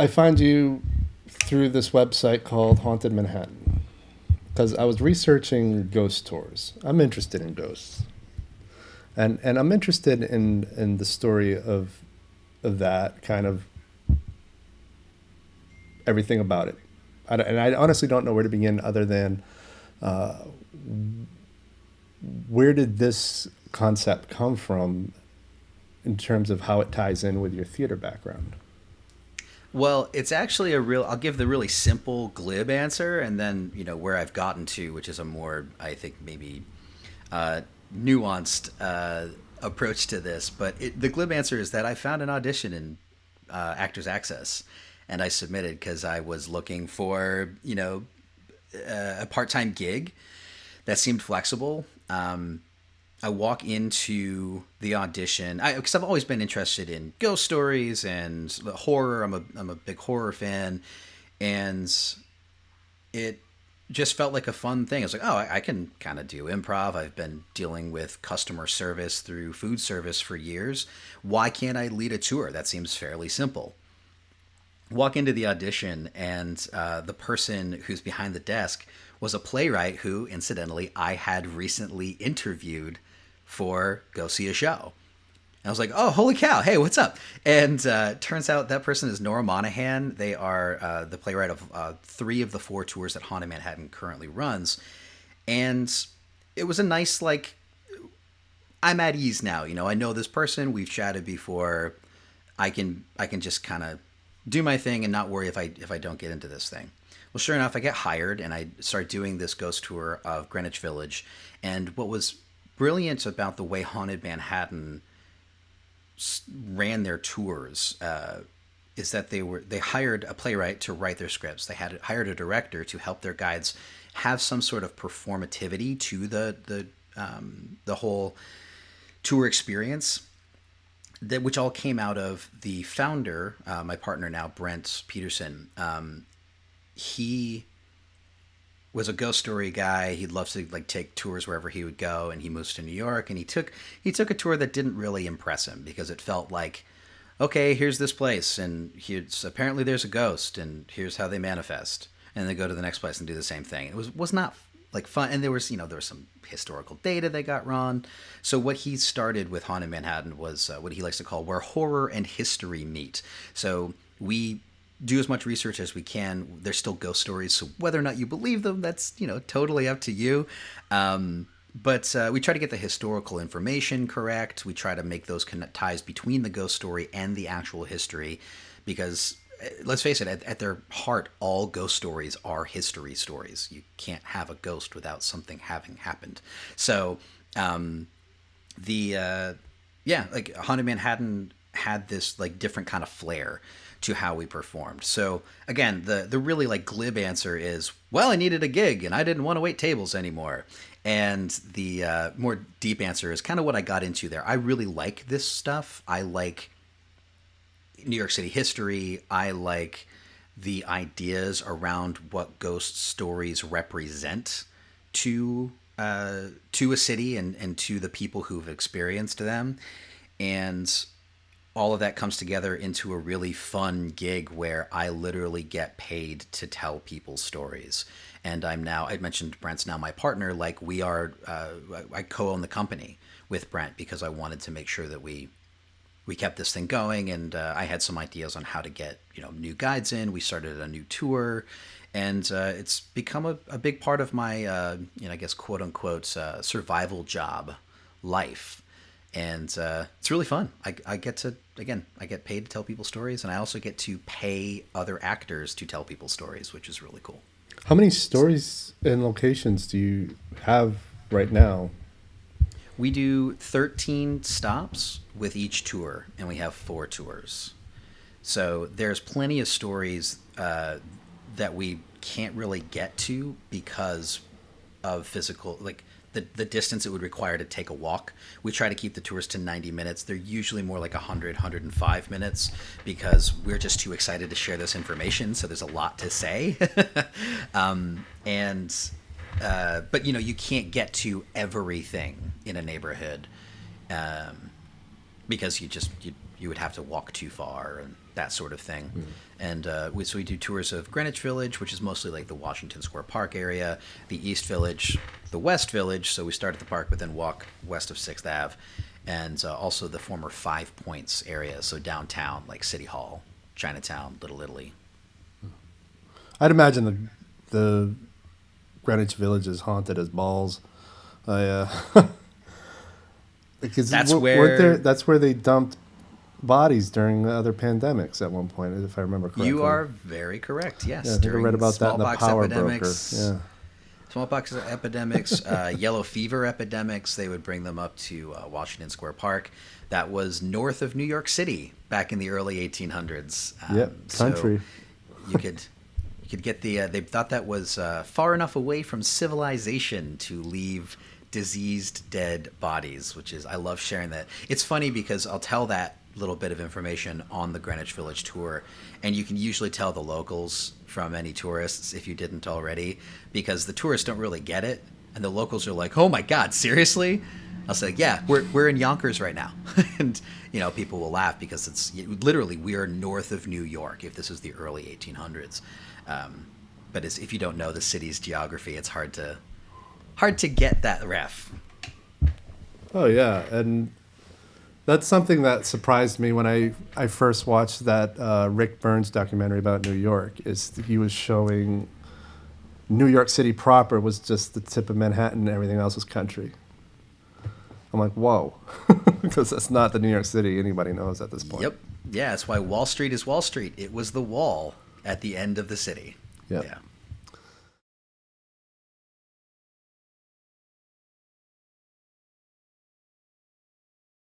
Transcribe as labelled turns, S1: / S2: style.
S1: I find you through this website called Haunted Manhattan because I was researching ghost tours. I'm interested in ghosts, and I'm interested in the story of that kind of everything about it. And I honestly don't know where to begin other than uh, where did this concept come from in terms of how it ties in with your theater background.
S2: Well, it's actually a real. I'll give the really simple, glib answer, and then where I've gotten to, which is a more, I think, maybe uh, nuanced approach to this. But the glib answer is that I found an audition in Actors Access, and I submitted because I was looking for a part time gig that seemed flexible. I walk into the audition because I've always been interested in ghost stories and horror. I'm a big horror fan, and it just felt like a fun thing. I was like, oh, I can kind of do improv. I've been dealing with customer service through food service for years. Why can't I lead a tour? That seems fairly simple. Walk into the audition, and the person who's behind the desk was a playwright who, incidentally, I had recently interviewed for Go See a Show. And I was like, oh, holy cow. Hey, what's up? And turns out that person is Nora Monahan. They are the playwright of three of the four tours that Haunted Manhattan currently runs. And it was a nice, like, I'm at ease now. I know this person. We've chatted before. I can just kind of do my thing and not worry if I don't get into this thing. Well, sure enough, I get hired and I start doing this ghost tour of Greenwich Village. And what was brilliant about the way Haunted Manhattan ran their tours is that they hired a playwright to write their scripts. They had hired a director to help their guides have some sort of performativity to the whole tour experience. That which all came out of the founder, my partner now, Brent Peterson. He was a ghost story guy. He loves to like take tours wherever he would go, and he moves to New York. And he took a tour that didn't really impress him because it felt like, okay, here's this place, and here's apparently there's a ghost, and here's how they manifest, and then go to the next place and do the same thing. It was not like fun, and there was some historical data they got wrong. So what he started with Haunted Manhattan was what he likes to call where horror and history meet. So we do as much research as we can. There's still ghost stories, so whether or not you believe them, that's totally up to you. But we try to get the historical information correct. We try to make those ties between the ghost story and the actual history, because let's face it, at their heart, all ghost stories are history stories. You can't have a ghost without something having happened. So the yeah, like Haunted Manhattan had this like different kind of flair to how we performed. So again, the really like glib answer is, well, I needed a gig and I didn't want to wait tables anymore. And the more deep answer is kind of what I got into there. I really like this stuff. I like New York City history. I like the ideas around what ghost stories represent to to a city and to the people who've experienced them. And all of that comes together into a really fun gig where I literally get paid to tell people stories. And I mentioned Brent's now my partner. Like we are, I co-own the company with Brent because I wanted to make sure that we kept this thing going. And I had some ideas on how to get new guides in. We started a new tour, and it's become a big part of my I guess quote unquote survival job life. And it's really fun. I get to, again, I get paid to tell people stories, and I also get to pay other actors to tell people stories, which is really cool.
S1: How many stories and locations do you have right now?
S2: We do 13 stops with each tour, and we have 4 tours. So there's plenty of stories that we can't really get to because of physical, like the distance it would require to take a walk. We try to keep the tours to 90 minutes. They're usually more like 100, 105 minutes because we're just too excited to share this information. So there's a lot to say. And but you can't get to everything in a neighborhood. because you would have to walk too far and that sort of thing. And so we do tours of Greenwich Village, which is mostly like the Washington Square Park area, the East Village, the West Village. So we start at the park, but then walk west of 6th Ave, and also the former Five Points area. So downtown, like City Hall, Chinatown, Little Italy.
S1: I'd imagine the Greenwich Village is haunted as balls. Because
S2: That's where
S1: that's where they dumped bodies during the other pandemics at one point, if I remember correctly.
S2: you are very correct. Yes,
S1: Yeah, I think I read about that in the
S2: smallpox
S1: Power
S2: epidemics,
S1: Broker. Yeah.
S2: smallpox epidemics, yellow fever epidemics. They would bring them up to Washington Square Park. That was north of New York City back in the early 1800s.
S1: Yep, country.
S2: So you could get the. They thought that was far enough away from civilization to leave diseased, dead bodies. Which is, I love sharing that. It's funny because I'll tell that little bit of information on the Greenwich Village tour, and you can usually tell the locals from any tourists if you didn't already, because the tourists don't really get it, and the locals are like, "Oh my God, seriously?" I'll say, "Yeah, we're in Yonkers right now," and people will laugh because it's literally we are north of New York. If this is the early 1800s, but if you don't know the city's geography, it's hard to get that ref.
S1: Oh yeah, and that's something that surprised me when I first watched that Rick Burns documentary about New York. Is he was showing New York City proper was just the tip of Manhattan, and everything else was country. I'm like, whoa, because that's not the New York City anybody knows at this point.
S2: Yep. Yeah, that's why Wall Street is Wall Street. It was the wall at the end of the city.
S1: Yep.
S2: Yeah.